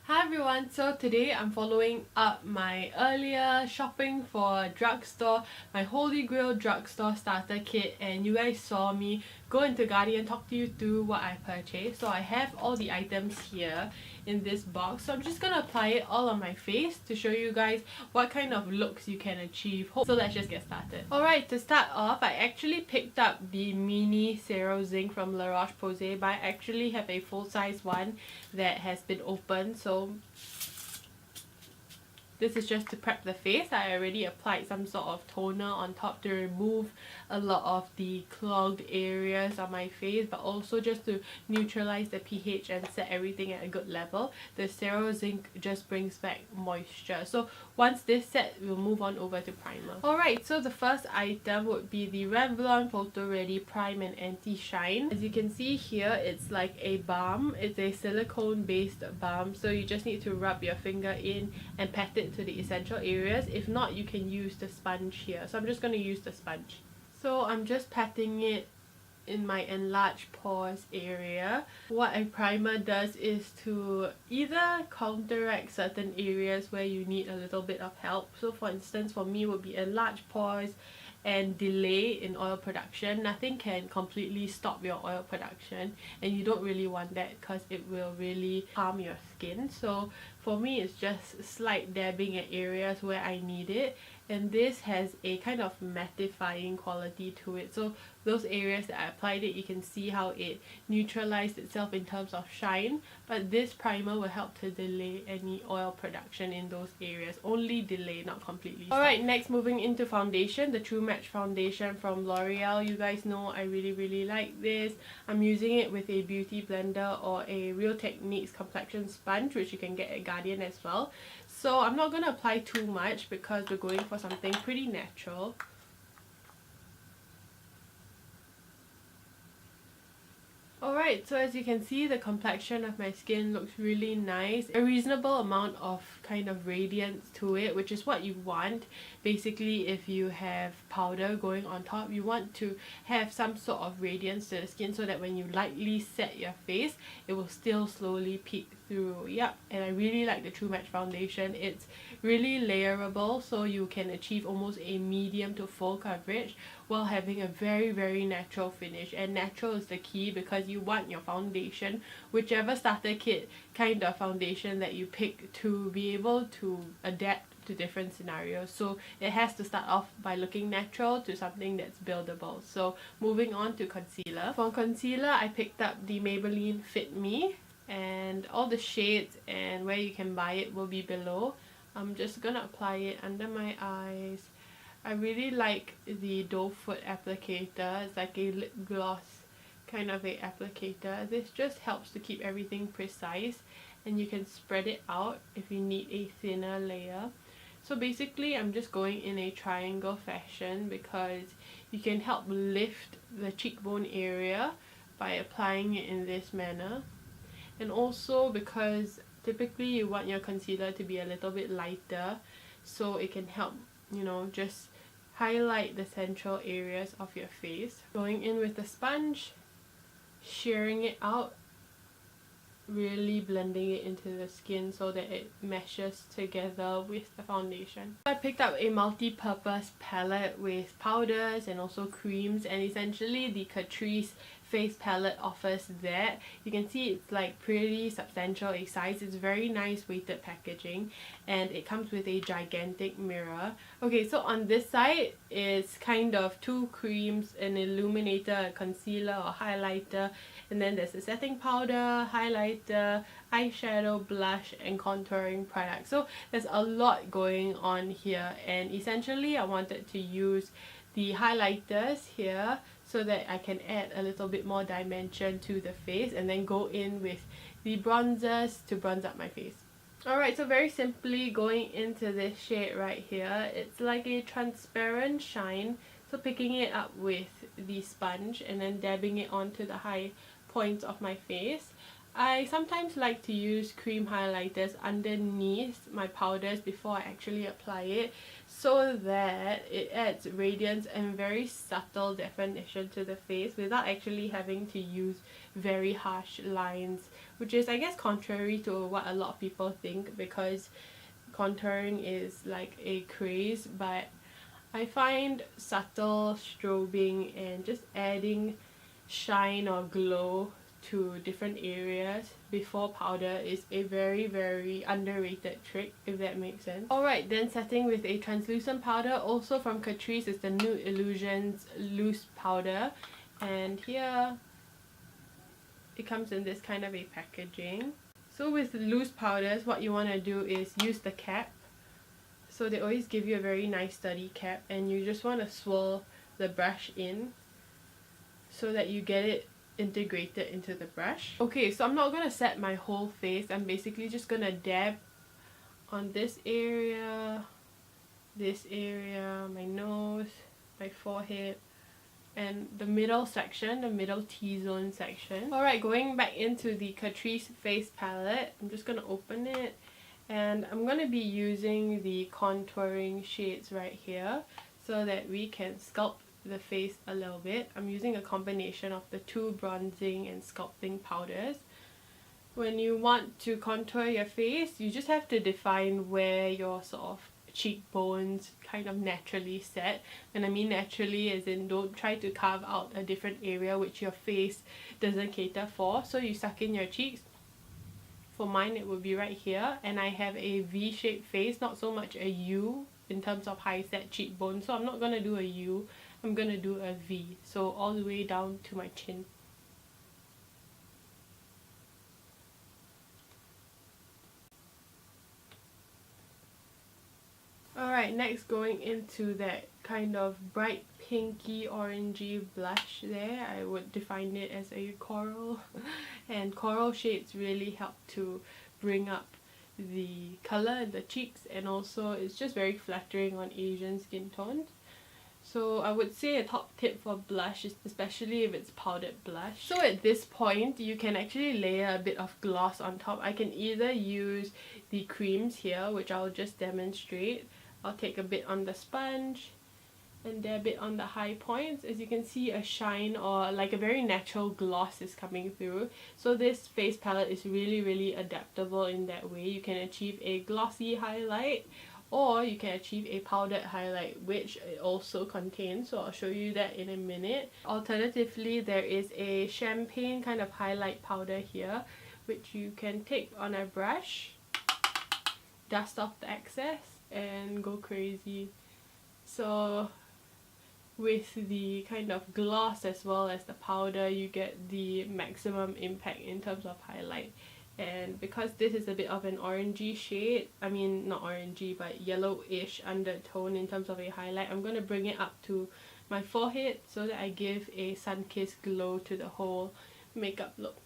Hi everyone, so today I'm following up my earlier shopping for drugstore, my Holy Grail drugstore starter kit, and you guys saw me go into Guardian, talk to you through what I purchased. So I have all the items here in this box, so I'm just gonna apply it all on my face to show you guys what kind of looks you can achieve. So let's just get started. Alright, to start off, I actually picked up the mini Serozinc from Roche Posay, but I actually have a full-size one that has been opened, so this is just to prep the face. I already applied some sort of toner on top to remove a lot of the clogged areas on my face, but also just to neutralize the pH and set everything at a good level. The Serozinc just brings back moisture. So once this set, we'll move on over to primer. Alright, so the first item would be the Revlon Photoready Prime and Anti-Shine. As you can see here, it's like a balm. It's a silicone based balm, so you just need to rub your finger in and pat it to the essential areas. If not, you can use the sponge here. So I'm just going to use the sponge. So I'm just patting it in my enlarged pores area. What a primer does is to either counteract certain areas where you need a little bit of help. So for instance, for me would be enlarged pores and delay in oil production. Nothing can completely stop your oil production, and you don't really want that because it will really harm your skin. So for me, it's just slight dabbing at areas where I need it, and this has a kind of mattifying quality to it. So those areas that I applied it, you can see how it neutralized itself in terms of shine, but this primer will help to delay any oil production in those areas. Only delay, not completely stop. Alright, next moving into foundation, the True Match foundation from L'Oreal. You guys know I really like this. I'm using it with a beauty blender or a Real Techniques complexion sponge, which you can get at Guardian as well. So I'm not going to apply too much because we're going for something pretty natural. Alright, so as you can see, the complexion of my skin looks really nice. A reasonable amount of kind of radiance to it, which is what you want. Basically, if you have powder going on top, you want to have some sort of radiance to the skin so that when you lightly set your face, it will still slowly peek through. Yep, and I really like the True Match foundation. It's really layerable, so you can achieve almost a medium to full coverage while having a very natural finish. And natural is the key because you want your foundation, whichever starter kit kind of foundation that you pick, to be able to adapt to different scenarios. So it has to start off by looking natural to something that's buildable. So moving on to concealer. For concealer, I picked up the Maybelline Fit Me, and all the shades and where you can buy it will be below. I'm just gonna apply it under my eyes. I really like the doe foot applicator. It's like a lip gloss kind of a applicator. This just helps to keep everything precise, and you can spread it out if you need a thinner layer. So basically, I'm just going in a triangle fashion because you can help lift the cheekbone area by applying it in this manner. And also because typically you want your concealer to be a little bit lighter, so it can help, you know, just highlight the central areas of your face. Going in with the sponge, shearing it out, really blending it into the skin so that it meshes together with the foundation. I picked up a multi-purpose palette with powders and also creams, and essentially the Catrice face palette offers that. You can see it's like pretty substantial a size. It's very nice weighted packaging, and it comes with a gigantic mirror. Okay, so on this side is kind of two creams, an illuminator, a concealer or highlighter, and then there's a setting powder, highlighter, eyeshadow, blush, and contouring product. So there's a lot going on here, and essentially I wanted to use the highlighters here so that I can add a little bit more dimension to the face, and then go in with the bronzers to bronze up my face. Alright, so very simply going into this shade right here, it's like a transparent shine. So picking it up with the sponge and then dabbing it onto the high points of my face. I sometimes like to use cream highlighters underneath my powders before I actually apply it, so that it adds radiance and very subtle definition to the face without actually having to use very harsh lines, which is, I guess, contrary to what a lot of people think, because contouring is like a craze. But I find subtle strobing and just adding shine or glow to different areas before powder is a very underrated trick, if that makes sense. Alright, then setting with a translucent powder, also from Catrice, is the Nude Illusions loose powder, and here it comes in this kind of a packaging. So with loose powders, what you want to do is use the cap. So they always give you a very nice sturdy cap, and you just want to swirl the brush in so that you get it integrated into the brush. Okay, so I'm not gonna set my whole face. I'm basically just gonna dab on this area, my nose, my forehead, and the middle section, the middle T-zone section. Alright, going back into the Catrice face palette, I'm just gonna open it, and I'm gonna be using the contouring shades right here so that we can sculpt the face a little bit. I'm using a combination of the two bronzing and sculpting powders. When you want to contour your face, you just have to define where your sort of cheekbones kind of naturally set. And I mean naturally as in, don't try to carve out a different area which your face doesn't cater for. So you suck in your cheeks. For mine it would be right here, and I have a V-shaped face, not so much a U in terms of high set cheekbone. So I'm not gonna do a U, I'm gonna do a V, so all the way down to my chin. Alright, next going into that kind of bright pinky orangey blush there. I would define it as a coral, and coral shades really help to bring up the colour in the cheeks, and also it's just very flattering on Asian skin tones. So I would say a top tip for blush is, especially if it's powdered blush. So at this point, you can actually layer a bit of gloss on top. I can either use the creams here, which I'll just demonstrate. I'll take a bit on the sponge and dab it on the high points. As you can see, a shine or like a very natural gloss is coming through. So this face palette is really adaptable in that way. You can achieve a glossy highlight, or you can achieve a powdered highlight, which it also contains, so I'll show you that in a minute. Alternatively, there is a champagne kind of highlight powder here, which you can take on a brush, dust off the excess, and go crazy. So with the kind of gloss as well as the powder, you get the maximum impact in terms of highlight. And because this is a bit of an orangey shade, I mean not orangey but yellowish undertone in terms of a highlight, I'm going to bring it up to my forehead so that I give a sun-kissed glow to the whole makeup look.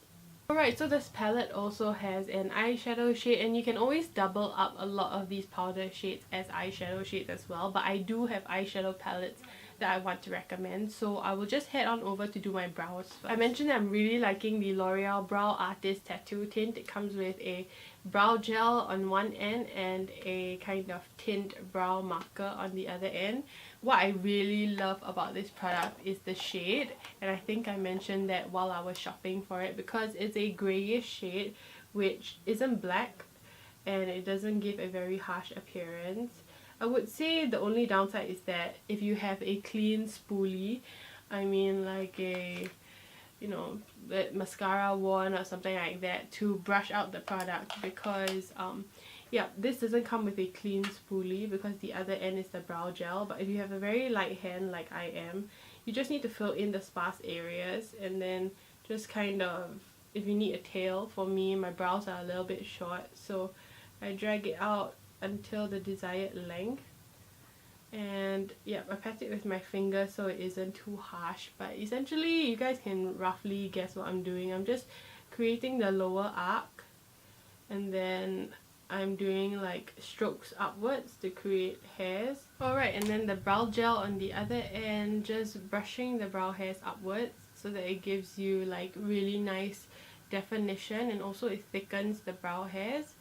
Alright, so this palette also has an eyeshadow shade, and you can always double up a lot of these powder shades as eyeshadow shades as well, but I do have eyeshadow palettes that I want to recommend, so I will just head on over to do my brows first. I mentioned that I'm really liking the L'Oreal Brow Artist Tattoo Tint. It comes with a brow gel on one end and a kind of tint brow marker on the other end. What I really love about this product is the shade, and I think I mentioned that while I was shopping for it, because it's a greyish shade which isn't black and it doesn't give a very harsh appearance. I would say the only downside is that if you have a clean spoolie, I mean like a, you know, mascara wand or something like that, to brush out the product, because yeah, this doesn't come with a clean spoolie because the other end is the brow gel. But if you have a very light hand like I am, you just need to fill in the sparse areas, and then just kind of, if you need a tail, for me my brows are a little bit short, so I drag it out until the desired length, and yeah, I pat it with my finger so it isn't too harsh. But essentially you guys can roughly guess what I'm doing. I'm just creating the lower arc, and then I'm doing like strokes upwards to create hairs. Alright, and then the brow gel on the other end, just brushing the brow hairs upwards so that it gives you like really nice definition, and also it thickens the brow hairs.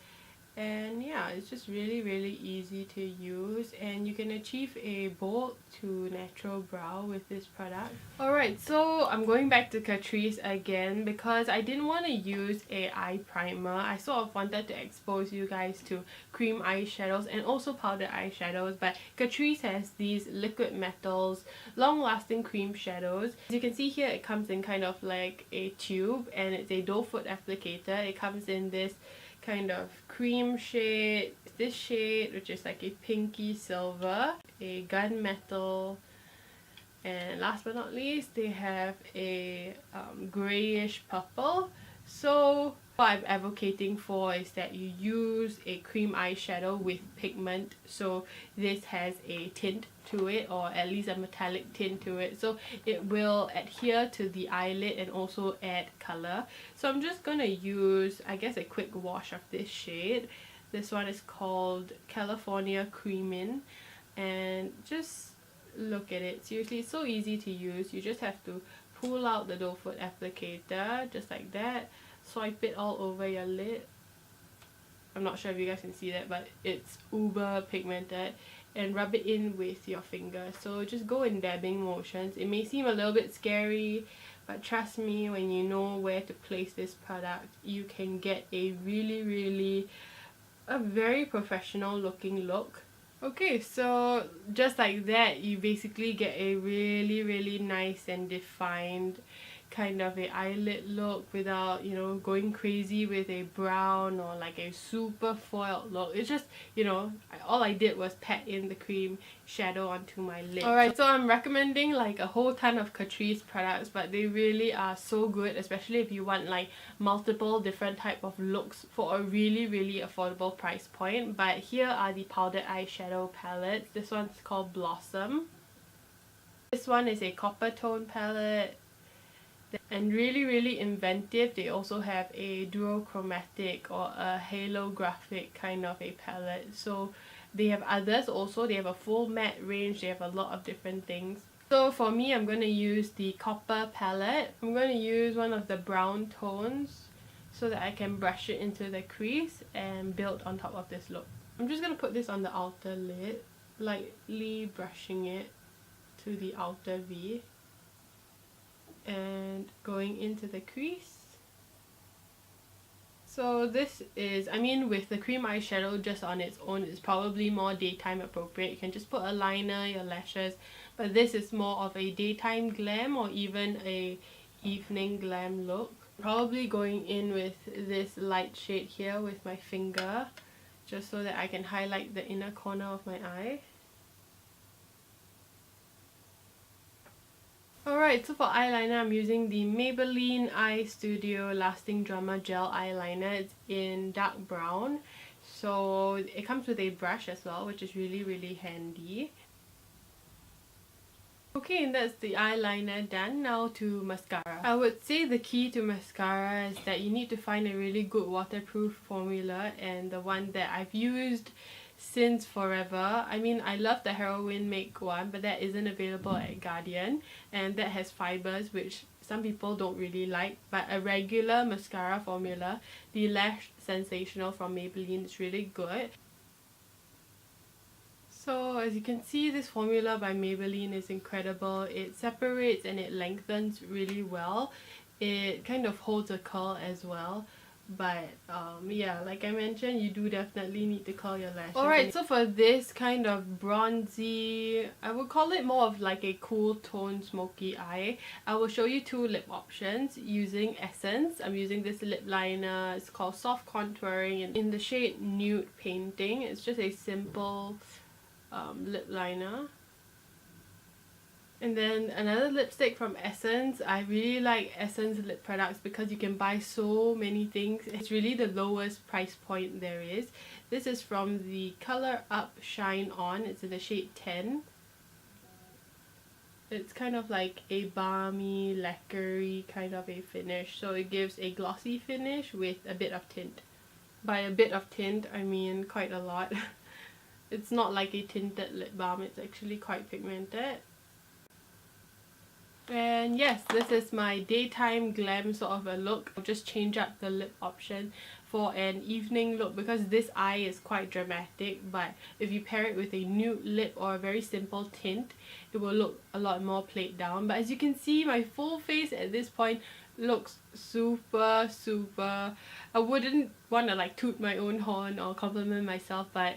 And yeah, it's just really easy to use, and you can achieve a bold to natural brow with this product. Alright, so I'm going back to Catrice again because I didn't want to use a eye primer. I sort of wanted to expose you guys to cream eyeshadows and also powder eyeshadows, but Catrice has these liquid metals, long lasting cream shadows. As you can see here, it comes in kind of like a tube, and it's a doe foot applicator. It comes in this kind of cream shade, this shade which is like a pinky silver, a gunmetal, and last but not least they have a greyish purple. So what I'm advocating for is that you use a cream eyeshadow with pigment, so this has a tint to it, or at least a metallic tint to it, so it will adhere to the eyelid and also add colour. So I'm just gonna use, I guess, a quick wash of this shade. This one is called California Creamin', and just look at it. Seriously, it's so easy to use. You just have to pull out the doe foot applicator just like that, swipe it all over your lid. I'm not sure if you guys can see that, but it's uber pigmented, and rub it in with your finger. So just go in dabbing motions. It may seem a little bit scary, but trust me, when you know where to place this product, you can get a a very professional looking look. Okay, so just like that, you basically get a really nice and defined kind of a eyelid look without, you know, going crazy with a brown or like a super foiled look. It's just, you know, all I did was pat in the cream shadow onto my lid. Alright, so I'm recommending like a whole ton of Catrice products, but they really are so good, especially if you want like multiple different type of looks for a really affordable price point. But here are the powdered eyeshadow palettes. This one's called Blossom. This one is a copper tone palette. And really inventive, they also have a duochromatic or a halographic kind of a palette. So they have others also. They have a full matte range. They have a lot of different things. So for me, I'm going to use the copper palette. I'm going to use one of the brown tones so that I can brush it into the crease and build on top of this look. I'm just going to put this on the outer lid, lightly brushing it to the outer V, and going into the crease. So this is, I mean, with the cream eyeshadow just on its own, it's probably more daytime appropriate. You can just put a liner, your lashes, but this is more of a daytime glam or even a evening glam look. Probably going in with this light shade here with my finger, just so that I can highlight the inner corner of my eye. Alright, so for eyeliner, I'm using the Maybelline Eye Studio Lasting Drama Gel Eyeliner. It's in dark brown. So it comes with a brush as well, which is really handy. Okay, and that's the eyeliner done. Now to mascara. I would say the key to mascara is that you need to find a really good waterproof formula, and the one that I've used since forever. I mean, I love the Heroin Make one, but that isn't available at Guardian, and that has fibers, which some people don't really like. But a regular mascara formula, the Lash Sensational from Maybelline, is really good. So as you can see, this formula by Maybelline is incredible. It separates and it lengthens really well. It kind of holds a curl as well. But yeah, like I mentioned, you do definitely need to curl your lashes. Alright, so for this kind of bronzy, I would call it more of like a cool tone smoky eye, I will show you two lip options using Essence. I'm using this lip liner. It's called Soft Contouring in the shade Nude Painting. It's just a simple lip liner. And then another lipstick from Essence. I really like Essence lip products because you can buy so many things. It's really the lowest price point there is. This is from the Colour Up Shine On. It's in the shade 10. It's kind of like a balmy, lacquer-y kind of a finish. So it gives a glossy finish with a bit of tint. By a bit of tint, I mean quite a lot. It's not like a tinted lip balm. It's actually quite pigmented. And yes, this is my daytime glam sort of a look. I'll just change up the lip option for an evening look because this eye is quite dramatic, but if you pair it with a nude lip or a very simple tint, it will look a lot more played down. But as you can see, my full face at this point looks super I wouldn't want to like toot my own horn or compliment myself, but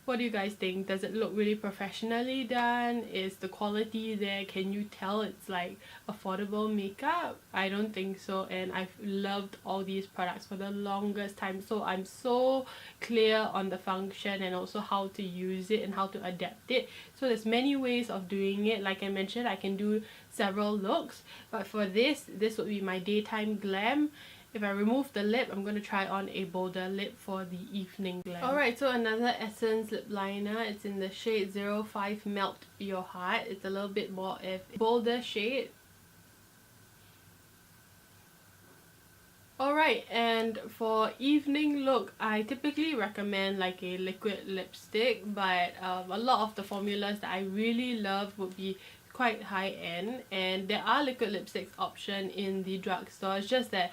what do you guys think? Does it look really professionally done? Is the quality there? Can you tell it's like affordable makeup? I don't think so, and I've loved all these products for the longest time, so I'm so clear on the function and also how to use it and how to adapt it. So there's many ways of doing it. Like I mentioned, I can do several looks, but for this would be my daytime glam. If I remove the lip, I'm going to try on a bolder lip for the evening glam. Alright, so another Essence lip liner. It's in the shade 05 Melt Your Heart. It's a little bit more of a bolder shade. Alright, and for evening look, I typically recommend like a liquid lipstick, but a lot of the formulas that I really love would be quite high end, and there are liquid lipsticks option in the drugstore. It's just that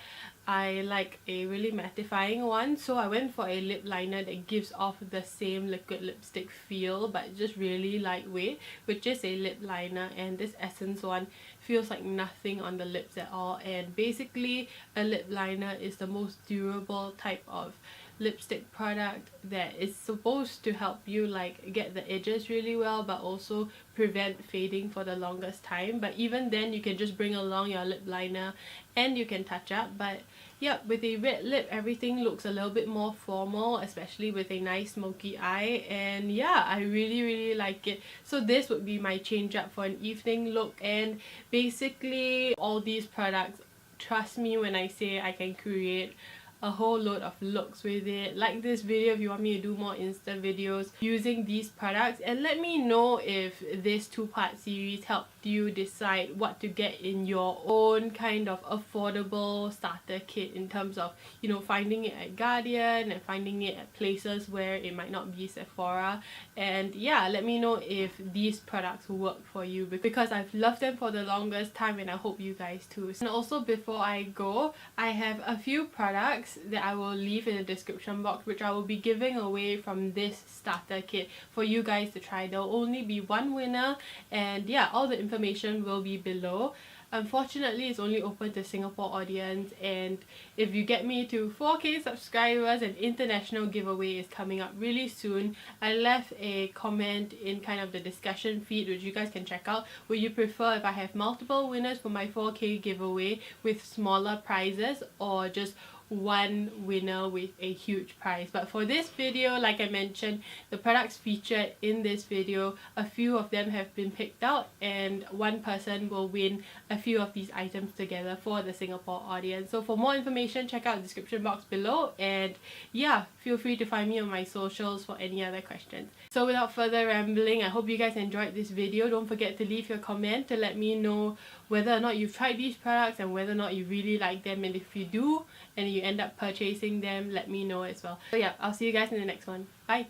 I like a really mattifying one, so I went for a lip liner that gives off the same liquid lipstick feel but just really lightweight, which is a lip liner, and this Essence one feels like nothing on the lips at all. And basically a lip liner is the most durable type of lipstick product that is supposed to help you like get the edges really well but also prevent fading for the longest time. But even then, you can just bring along your lip liner and you can touch up. But yeah, with a red lip, everything looks a little bit more formal, especially with a nice smoky eye, and yeah, I really like it. So this would be my change up for an evening look. And basically all these products, trust me when I say I can create a whole load of looks with it. Like this video if you want me to do more Insta videos using these products, and let me know if this two-part series helped you decide what to get in your own kind of affordable starter kit in terms of, you know, finding it at Guardian and finding it at places where it might not be Sephora. And yeah, let me know if these products work for you because I've loved them for the longest time and I hope you guys too. And also, before I go, I have a few products that I will leave in the description box which I will be giving away from this starter kit for you guys to try. There will only be one winner, and yeah, all the information will be below. Unfortunately, it's only open to Singapore audience, and if you get me to 4K subscribers, an international giveaway is coming up really soon. I left a comment in kind of the discussion feed which you guys can check out. Would you prefer if I have multiple winners for my 4K giveaway with smaller prizes, or just one winner with a huge prize? But for this video, like I mentioned, the products featured in this video, a few of them have been picked out, and one person will win a few of these items together for the Singapore audience. So for more information, check out the description box below, and yeah, feel free to find me on my socials for any other questions. So without further rambling, I hope you guys enjoyed this video. Don't forget to leave your comment to let me know whether or not you've tried these products and whether or not you really like them, and if you do and you end up purchasing them, let me know as well. So yeah, I'll see you guys in the next one. Bye!